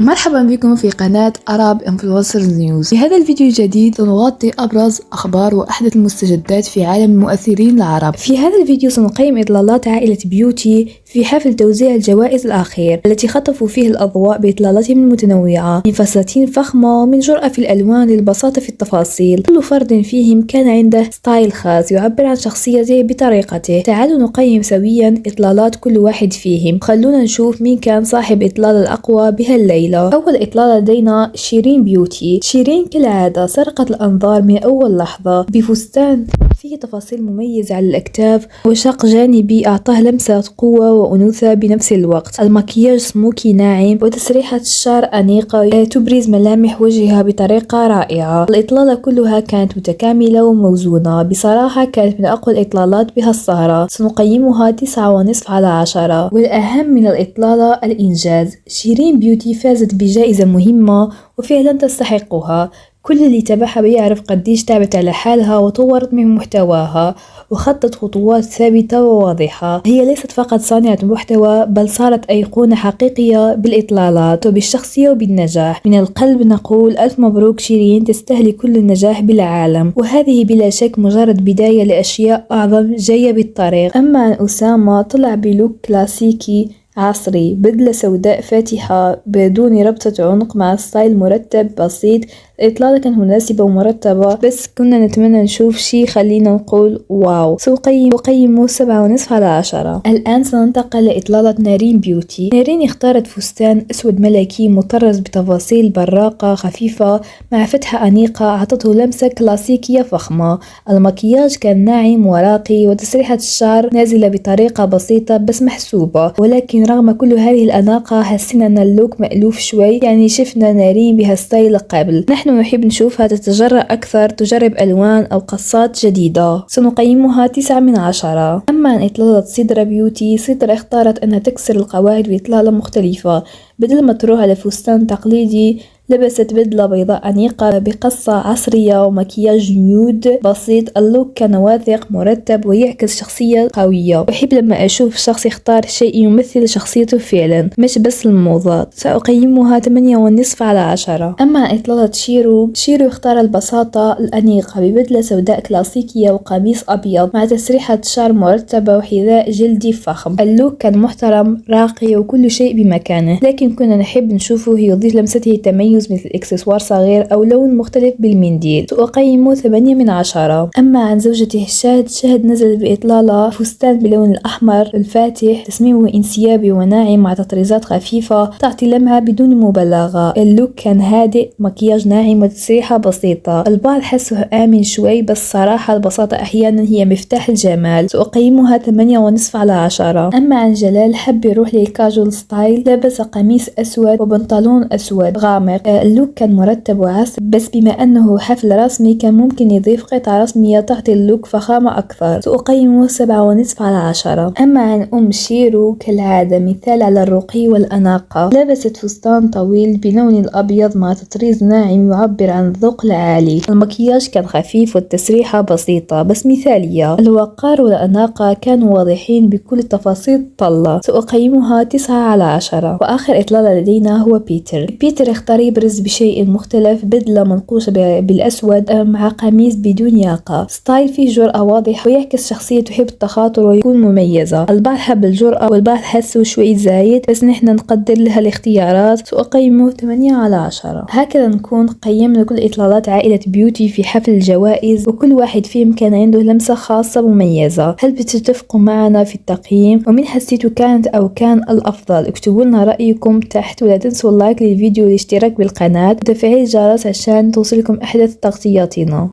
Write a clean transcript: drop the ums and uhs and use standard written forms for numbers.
مرحبا بكم في قناة Arab Influencers News. في هذا الفيديو الجديد سنغطي أبرز أخبار وأحدث المستجدات في عالم المؤثرين العرب. في هذا الفيديو سنقيم إطلالات عائلة بيوتي في حفل توزيع الجوائز الأخير التي خطفوا فيه الأضواء بإطلالاتهم المتنوعة، من فساتين فخمة ومن جرأة في الألوان للبساطة في التفاصيل. كل فرد فيهم كان عنده ستايل خاص يعبر عن شخصيته بطريقته. تعالوا نقيم سويا إطلالات كل واحد فيهم، خلونا نشوف مين كان صاحب إطلال الأقوى بهالليلة. أول إطلالة لدينا شيرين بيوتي. شيرين كالعادة سرقت الأنظار من أول لحظة بفستان فيه تفاصيل مميزة على الأكتاف وشق جانبي أعطاه لمسة قوة وأنوثة بنفس الوقت. المكياج سموكي ناعم وتسريحة الشعر أنيقة تبرز ملامح وجهها بطريقة رائعة. الإطلالة كلها كانت متكاملة وموزونة، بصراحة كانت من أقوى الإطلالات بهالسهرة. سنقيمها 9.5 على 10. والأهم من الإطلالة الإنجاز، شيرين بيوتي فازت بجائزة مهمة وفعلا تستحقها. كل اللي تابعها بيعرف قديش تعبت على حالها وطورت من محتواها وخطت خطوات ثابتة وواضحة. هي ليست فقط صانعة محتوى، بل صارت أيقونة حقيقية بالإطلالات وبالشخصية وبالنجاح. من القلب نقول ألف مبروك شيرين، تستاهلي كل النجاح بالعالم، وهذه بلا شك مجرد بداية لأشياء أعظم جاية بالطريق. أما عن أسامة، طلع بلوك كلاسيكي عصري، بدلة سوداء فاتحة بدون ربطة عنق مع ستايل مرتب بسيط. الإطلالة كانت مناسبة ومرتبة، بس كنا نتمنى نشوف شي خلينا نقول واو. أقيمه 7.5 على 10. الآن سننتقل لإطلالة نارين بيوتي. نارين اختارت فستان أسود ملكي مطرز بتفاصيل براقة خفيفة مع فتحة أنيقة أعطته لمسة كلاسيكية فخمة. المكياج كان ناعم وراقي وتسريحة الشعر نازلة بطريقة بسيطة بس محسوبة، ولكن رغم كل هذه الأناقة حسينا أن اللوك مألوف شوي، يعني شفنا نارين بهالستايل قبل. نحن نحب نشوفها تتجرأ أكثر، تجرب ألوان أو قصات جديدة. سنقيمها 9 من 10. أما عن إطلالة صدرة بيوتي، صدرة اختارت أنها تكسر القواعد بإطلالة مختلفة. بدل ما تروح على فستان تقليدي، لبست بدلة بيضاء أنيقة بقصة عصرية ومكياج نيود بسيط. اللوك كان واثق مرتب ويعكس شخصية قوية. أحب لما أشوف شخص يختار شيء يمثل شخصيته فعلا، مش بس الموضات. سأقيمها 8.5 على 10. أما عن إطلالة شيرو اختار البساطة الأنيقة ببدلة سوداء كلاسيكية وقميص أبيض مع تسريحة شعر مرتبة وحذاء جلدي فخم. اللوك كان محترم راقي وكل شيء بمكانه، لكن كنا نحب نشوفه يضيف لمسته التميز مثل إكسسوار صغير أو لون مختلف بالمنديل. سأقيمه 8 من 10. أما عن زوجته شهد نزل بإطلالة فستان بلون الأحمر الفاتح، تصميمه انسيابي وناعم مع تطريزات خفيفة تعطي لمعة بدون مبالغة. اللوك كان هادئ، مكياج ناعم وتسريحة بسيطة. البعض حسه آمن شوي، بس صراحة البساطة أحيانا هي مفتاح الجمال. سأقيمها 8.5 على 10. أما عن جلال، حب يروح للكاجوال ستايل، لبس قميص أسود وبنطلون أسود غامق. اللوك كان مرتب وعصري، بس بما أنه حفل رسمي كان ممكن يضيف قطعة رسمية تعطي اللوك فخامة أكثر. سأقيمه 7.5 على 10. أما عن أم شيرو، كالعادة مثال على الرقي والأناقة. لبست فستان طويل بلون الأبيض مع تطريز ناعم يعبر عن الذوق العالي. المكياج كان خفيف والتسريحة بسيطة بس مثالية. الوقار والأناقة كانوا واضحين بكل تفاصيل الطلة. سأقيمها 9 على 10. وآخر إطلالة لدينا هو بيتر اختار يبرز بشيء مختلف، بدلة منقوشة بالأسود مع قميص بدون ياقة. ستايل فيه جرأة واضحة ويعكس شخصية تحب التخاطر ويكون مميزة. البعض حب الجرأة والبعض حسوا شوي زايد، بس نحن نقدر لها الاختيارات. سأقيمه 8 على 10. هكذا نكون قيمنا كل إطلالات عائلة بيوتي في حفل الجوائز، وكل واحد فيهم كان عنده لمسة خاصة مميزة. هل بتتفقوا معنا في التقييم؟ ومن حسيتوا كانت أو كان الأفضل؟ اكتبوا لنا رأيكم تحت، ولا تنسوا اللايك للفيديو والاشتراك بالقناة وتفعيل الجرس عشان توصلكم أحدث تغطياتنا.